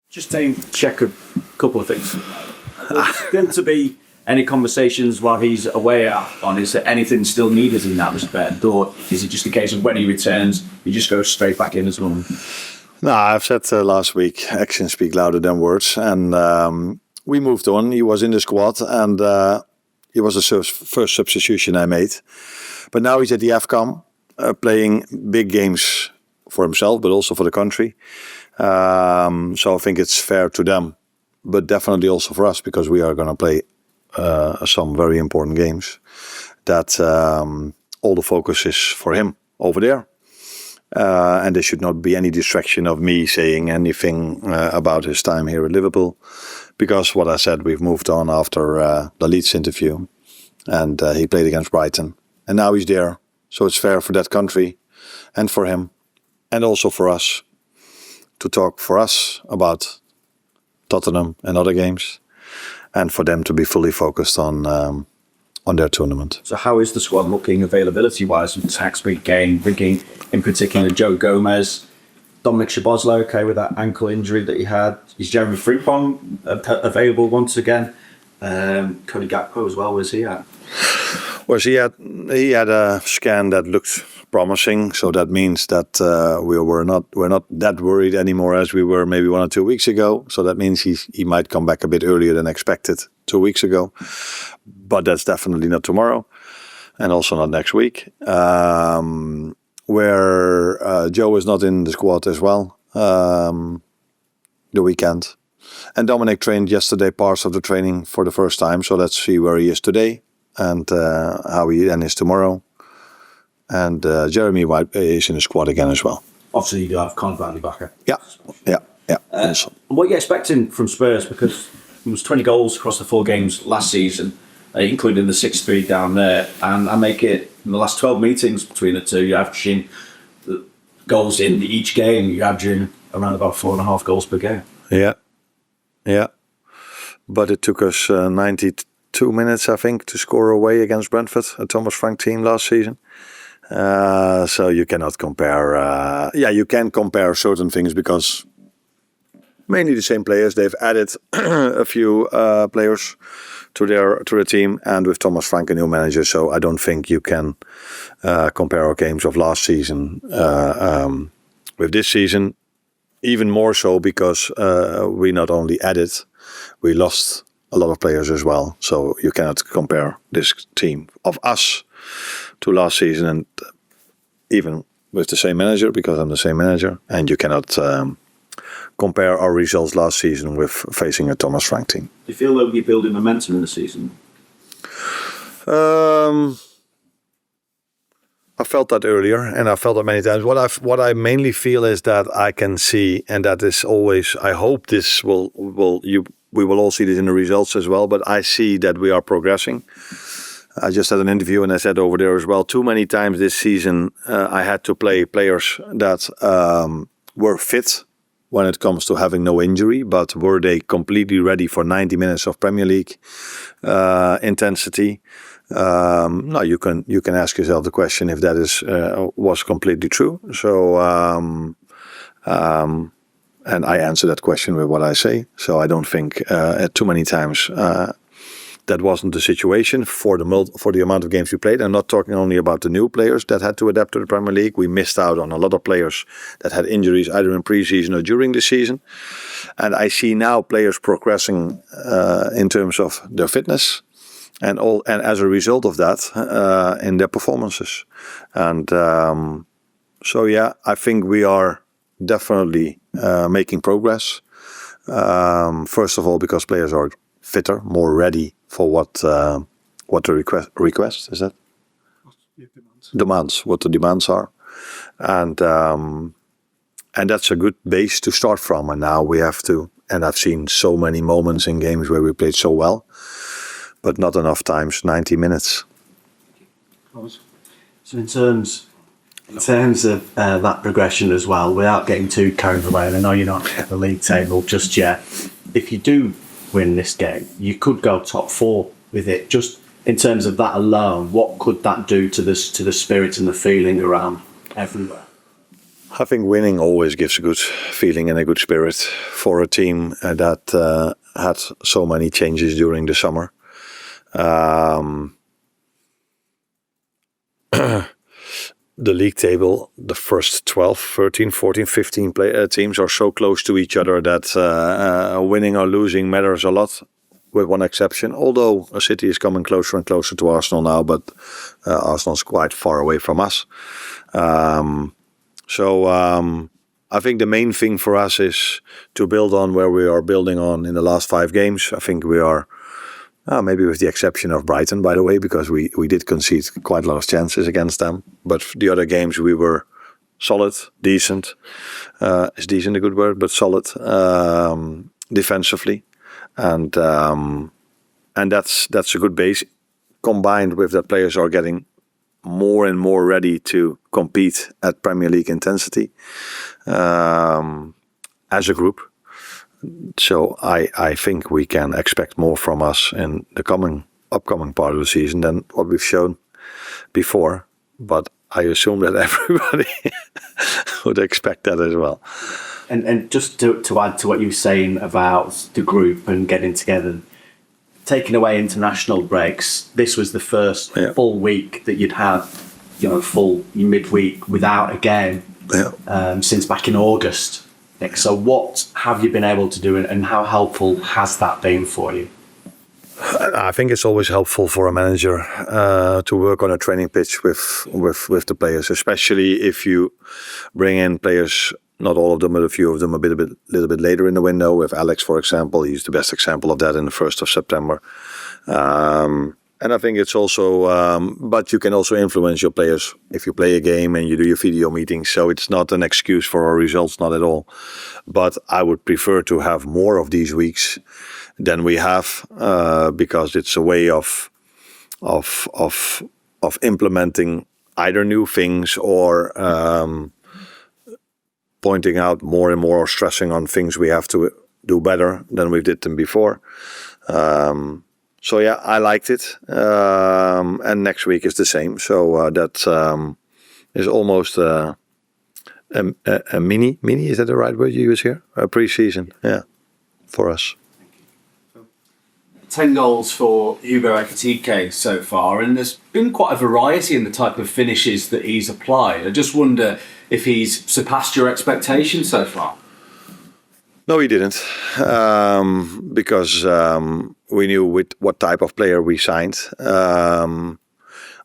Just to check a couple of things. There's going to be any conversations while he's away at AFCON? Is there anything still needed in that respect? Or is it just a case of when he returns, he just goes straight back in as well? No, I've said last week, actions speak louder than words. And we moved on. He was in the squad and he was the first substitution I made. But now he's at the AFCON, playing big games for himself, but also for the country. So I think it's fair to them, but definitely also for us, because we are going to play some very important games, that all the focus is for him over there. And there should not be any distraction of me saying anything about his time here at Liverpool, because what I said, we've moved on after the Leeds interview, and he played against Brighton, and now he's there. So it's fair for that country and for him, and also for us, to talk for us about Tottenham and other games, and for them to be fully focused on their tournament. So how is the squad looking availability-wise with the tax week game? Thinking in particular Joe Gomez, Dominik Szoboszlai, okay, with that ankle injury that he had. Is Jeremie Frimpong available once again? Cody Gakpo as well, where's he at? Well, he had a scan that looked promising, so that means that we're not that worried anymore as we were maybe 1 or 2 weeks ago. So that means he might come back a bit earlier than expected 2 weeks ago, but that's definitely not tomorrow, and also not next week. Where Joe is not in the squad as well, the weekend, and Dominik trained yesterday parts of the training for the first time. So let's see where he is today and how he then is tomorrow. And Jeremy is in the squad again as well. Obviously, you do have Konate back. Yeah. What are you expecting from Spurs? Because it was 20 goals across the 4 games last season, including the 6-3 down there. And I make it, in the last 12 meetings between the two, you're averaging goals in each game. You're averaging around about 4.5 goals per game. Yeah. But it took us 92 minutes, I think, to score away against Brentford, a Thomas Frank team last season. So you cannot compare. You can compare certain things because mainly the same players. They've added a few players to the team, and with Thomas Frank, a new manager. So I don't think you can compare our games of last season with this season. Even more so because we not only added, we lost a lot of players as well. So you cannot compare this team of us to last season, and even with the same manager, because I'm the same manager, and you cannot compare our results last season with facing a Thomas Frank team. Do you feel like you're building momentum in the season? I felt that earlier, and I felt that many times. What I mainly feel is that I can see, and that is always, I hope this we will all see this in the results as well, but I see that we are progressing. I just had an interview and I said over there as well, too many times this season I had to play players that were fit when it comes to having no injury, but were they completely ready for 90 minutes of Premier League intensity? No, you can ask yourself the question if that was completely true. So, and I answer that question with what I say. So I don't think too many times that wasn't the situation for the amount of games we played. I'm not talking only about the new players that had to adapt to the Premier League. We missed out on a lot of players that had injuries either in pre-season or during the season. And I see now players progressing in terms of their fitness. And as a result of that, in their performances. And so, yeah, I think we are definitely making progress. First of all, because players are fitter, more ready for what the request is that? Demands, what the demands are. And that's a good base to start from. And now we have to, and I've seen so many moments in games where we played so well, but not enough times, 90 minutes. So in terms of that progression as well, without getting too carried away, and I know you're not at the league table just yet, if you do win this game, you could go top 4 with it. Just in terms of that alone, what could that do to the spirit and the feeling around everywhere? I think winning always gives a good feeling and a good spirit for a team that had so many changes during the summer. The league table, the first 12, 13, 14, 15 teams are so close to each other that winning or losing matters a lot, with one exception. Although a City is coming closer and closer to Arsenal now, but Arsenal's quite far away from us. I think the main thing for us is to build on where we are building on in the last 5 games. I think we are, maybe with the exception of Brighton, by the way, because we did concede quite a lot of chances against them. But the other games we were solid, decent. Is decent a good word? But solid defensively. And that's a good base, combined with that players are getting more and more ready to compete at Premier League intensity as a group. So I think we can expect more from us in the upcoming part of the season than what we've shown before. But I assume that everybody would expect that as well. And just to add to what you were saying about the group and getting together, taking away international breaks, this was the first full week that you'd have, full midweek without a game since back in August. So what have you been able to do, and how helpful has that been for you? I think it's always helpful for a manager to work on a training pitch with the players, especially if you bring in players, not all of them, but a few of them a little bit later in the window. With Alex, for example, he's the best example of that in the 1st of September. And I think it's also, but you can also influence your players if you play a game and you do your video meetings. So it's not an excuse for our results, not at all. But I would prefer to have more of these weeks than we have, because it's a way of implementing either new things or pointing out more and more or stressing on things we have to do better than we did them before. So yeah, I liked it, and next week is the same. So that is almost a mini. Is that the right word you use here? A pre-season, yeah, for us. 10 goals for Hugo Ekitike so far, and there's been quite a variety in the type of finishes that he's applied. I just wonder if he's surpassed your expectations so far. No, he didn't, because we knew what type of player we signed. I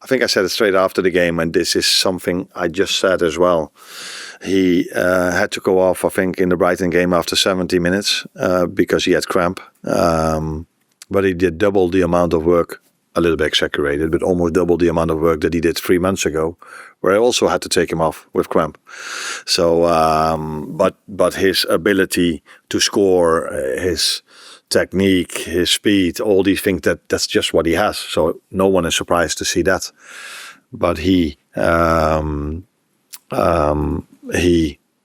think I said it straight after the game, and this is something I just said as well. He had to go off, I think, in the Brighton game after 70 minutes because he had cramp. But he did double the amount of work, a little bit exaggerated, but almost double the amount of work that he did 3 months ago, where I also had to take him off with cramp. So, but his ability to score, his technique, his speed, all these things, that's just what he has. So no one is surprised to see that. But he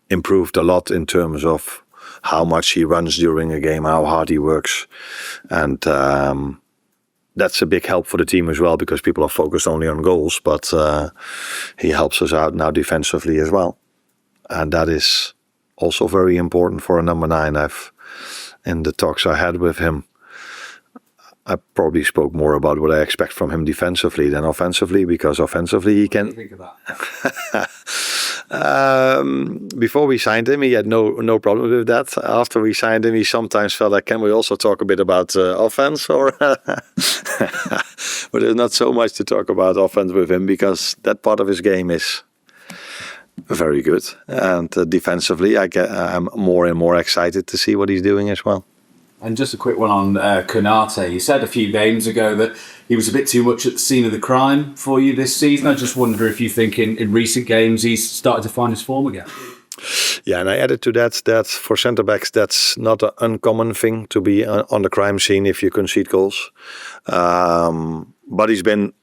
improved a lot in terms of how much he runs during a game, how hard he works. And that's a big help for the team as well, because people are focused only on goals, but he helps us out now defensively as well. And that is also very important for a number 9. In the talks I had with him, I probably spoke more about what I expect from him defensively than offensively, because offensively he can... What do you think of that? Before we signed him, he had no problem with that. After we signed him, he sometimes felt like, can we also talk a bit about offense? Or but there's not so much to talk about offense with him, because that part of his game is very good. And defensively, I'm more and more excited to see what he's doing as well. And just a quick one on Konate. You said a few games ago that he was a bit too much at the scene of the crime for you this season. I just wonder if you think in recent games he's started to find his form again. Yeah, and I added to that for centre-backs, that's not an uncommon thing to be on the crime scene if you concede goals. But he's been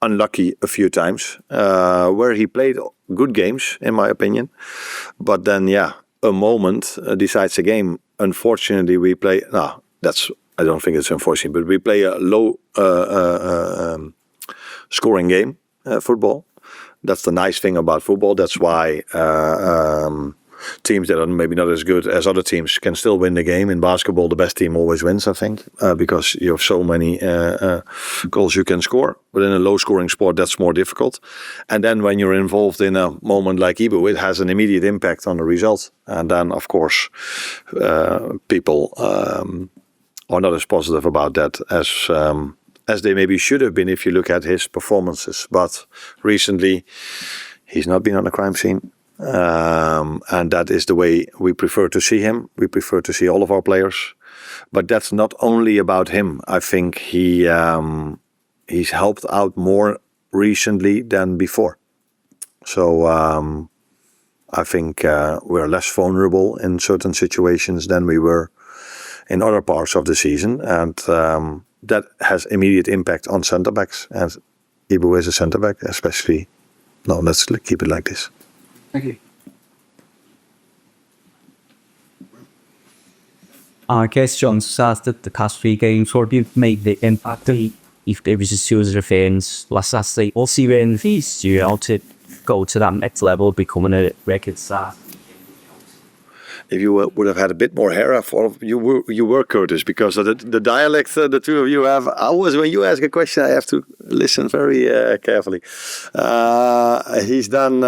unlucky a few times, where he played good games, in my opinion. But then, a moment decides a game. Unfortunately, we play... I don't think it's unfortunate, but we play a low scoring game, football. That's the nice thing about football. That's why teams that are maybe not as good as other teams can still win the game. In basketball, the best team always wins, I think, because you have so many goals you can score. But in a low-scoring sport, that's more difficult. And then when you're involved in a moment like Ibu, it has an immediate impact on the result. And then, of course, people are not as positive about that as they maybe should have been if you look at his performances. But recently, he's not been on the crime scene. And that is the way we prefer to see him. We prefer to see all of our players. But that's not only about him. I think he's helped out more recently than before. So I think we're less vulnerable in certain situations than we were in other parts of the season. And that has immediate impact on centre-backs. And Ibu is a centre-back, especially. No, let's keep it like this. Thank you. I guess John started the past 3 games. What have you made the impact if there was a series of fans last Saturday? We'll see when fees you know to go to that next level, becoming a record star. If you would have had a bit more hair, I thought you were Curtis, because of the dialect the two of you have. Always when you ask a question, I have to listen very carefully. He's done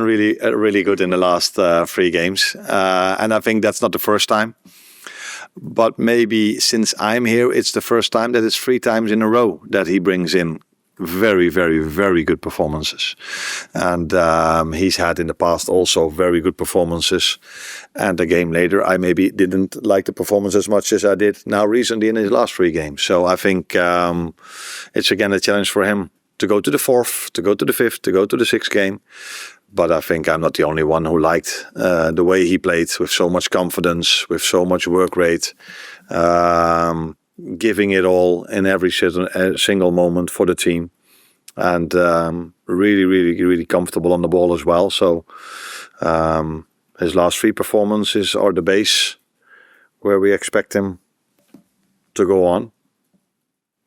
really good in the last 3 games, and I think that's not the first time. But maybe since I'm here, it's the first time that it's 3 times in a row that he brings in very, very, very good performances. And he's had in the past also very good performances. And a game later, I maybe didn't like the performance as much as I did now recently in his last 3 games. So I think it's again a challenge for him to go to the 4th, to go to the 5th, to go to the 6th game. But I think I'm not the only one who liked the way he played, with so much confidence, with so much work rate, giving it all in every single moment for the team, and really, really, really comfortable on the ball as well. So his last 3 performances are the base where we expect him to go on.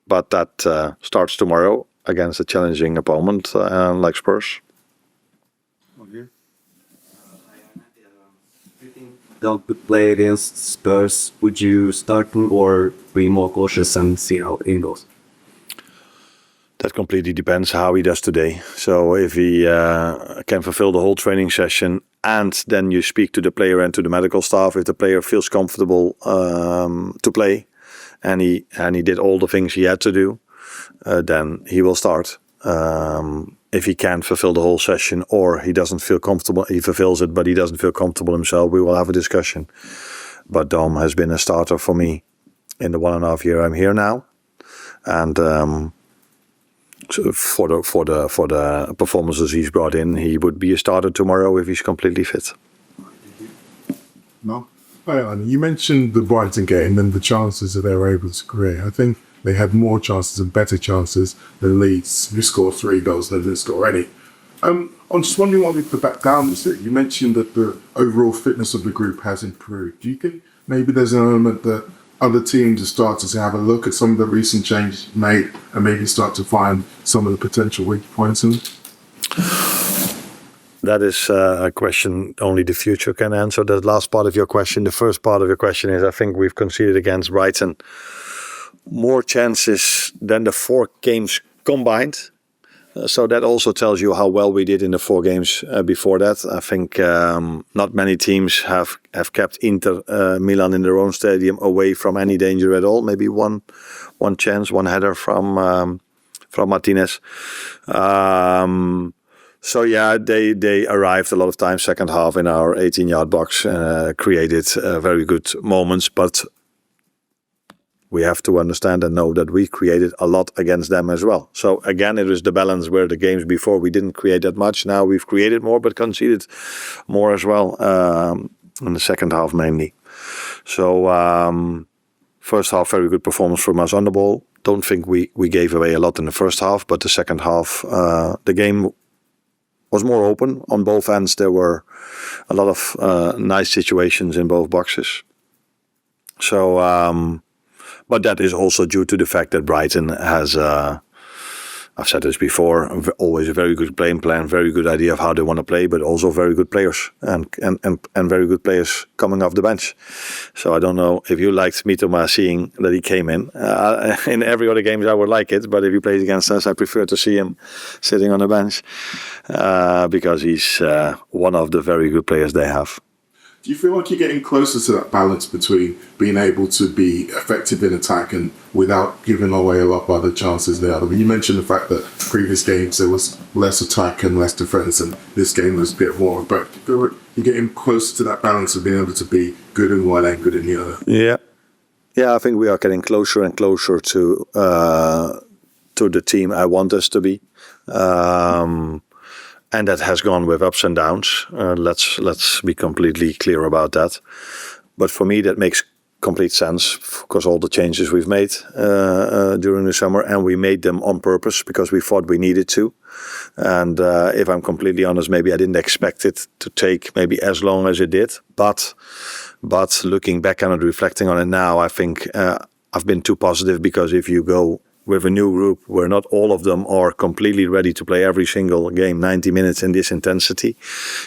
But that starts tomorrow against a challenging opponent like Spurs. Don't play against Spurs. Would you start them or be more cautious and see how it goes? That completely depends how he does today. So if he can fulfill the whole training session, and then you speak to the player and to the medical staff, if the player feels comfortable to play, and he did all the things he had to do, then he will start. If he can't fulfill the whole session, or he doesn't feel comfortable, he fulfills it, but he doesn't feel comfortable himself, we will have a discussion. But Dom has been a starter for me in the 1.5 years I'm here now, and so for the performances he's brought in, he would be a starter tomorrow if he's completely fit. No. Hi, Arne. You mentioned the Brighton game and the chances that they were able to create. I think they had more chances and better chances than Leeds, who scored 3 goals than didn't score any. I'm just wondering what we put that down to. You mentioned that the overall fitness of the group has improved. Do you think maybe there's an element that other teams are starting to have a look at some of the recent changes made and maybe start to find some of the potential weak points in it? That is a question only the future can answer. The last part of your question, the first part of your question is, I think we've conceded against Brighton more chances than the 4 games combined. So that also tells you how well we did in the 4 games before that. I think not many teams have kept Inter Milan in their own stadium away from any danger at all. Maybe one chance, one header from Martinez. So yeah, they arrived a lot of times second half in our 18-yard box, created very good moments, but we have to understand and know that we created a lot against them as well. So again, it is the balance where the games before we didn't create that much. Now we've created more, but conceded more as well in the second half mainly. So first half, very good performance from us on the ball. Don't think we gave away a lot in the first half, but the second half, the game was more open on both ends. There were a lot of nice situations in both boxes. So, but that is also due to the fact that Brighton has a I've said this before, always a very good game plan, very good idea of how they want to play, but also very good players and very good players coming off the bench. So I don't know if you liked Mitoma seeing that he came in. In every other game I would like it, but if he plays against us, I prefer to see him sitting on the bench because he's one of the very good players they have. Do you feel like you're getting closer to that balance between being able to be effective in attack and without giving away a lot of other chances there? I mean, you mentioned the fact that previous games there was less attack and less defence, and this game was a bit more. But do you feel like you're getting closer to that balance of being able to be good in one and good in the other? Yeah, I think we are getting closer and closer to the team I want us to be. And that has gone with ups and downs. Let's be completely clear about that. But for me, that makes complete sense because all the changes we've made during the summer, and we made them on purpose because we thought we needed to. And if I'm completely honest, maybe I didn't expect it to take maybe as long as it did. But looking back on it, reflecting on it now, I think I've been too positive, because if you go with a new group where not all of them are completely ready to play every single game 90 minutes in this intensity,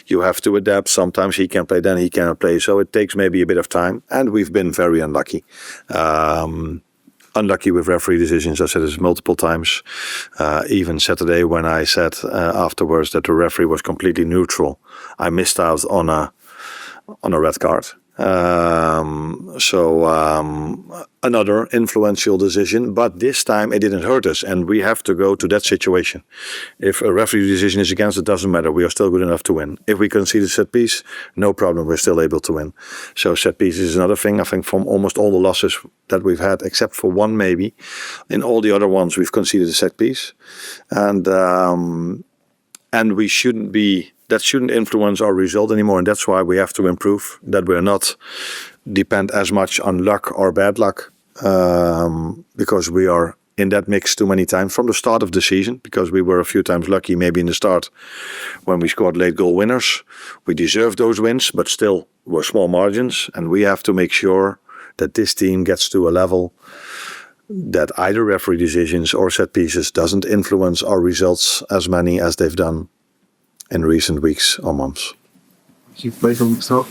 you have to adapt. Sometimes he can play, then he cannot play. So it takes maybe a bit of time. And we've been very unlucky. Unlucky with referee decisions. I said this multiple times. Even Saturday when I said afterwards that the referee was completely neutral, I missed out on a red card. Another influential decision, but this time it didn't hurt us, and we have to go to that situation. If a referee decision is against, it doesn't matter. We are still good enough to win. If we concede a set piece, no problem. We're still able to win. So set piece is another thing. I think from almost all the losses that we've had, except for one maybe, in all the other ones we've conceded a set piece, and we shouldn't be. That shouldn't influence our result anymore, and that's why we have to improve. That we're not depend as much on luck or bad luck, because we are in that mix too many times from the start of the season. Because we were a few times lucky, maybe in the start when we scored late goal winners. We deserved those wins, but still were small margins, and we have to make sure that this team gets to a level that either referee decisions or set pieces doesn't influence our results as many as they've done in recent weeks or months. You play from the start?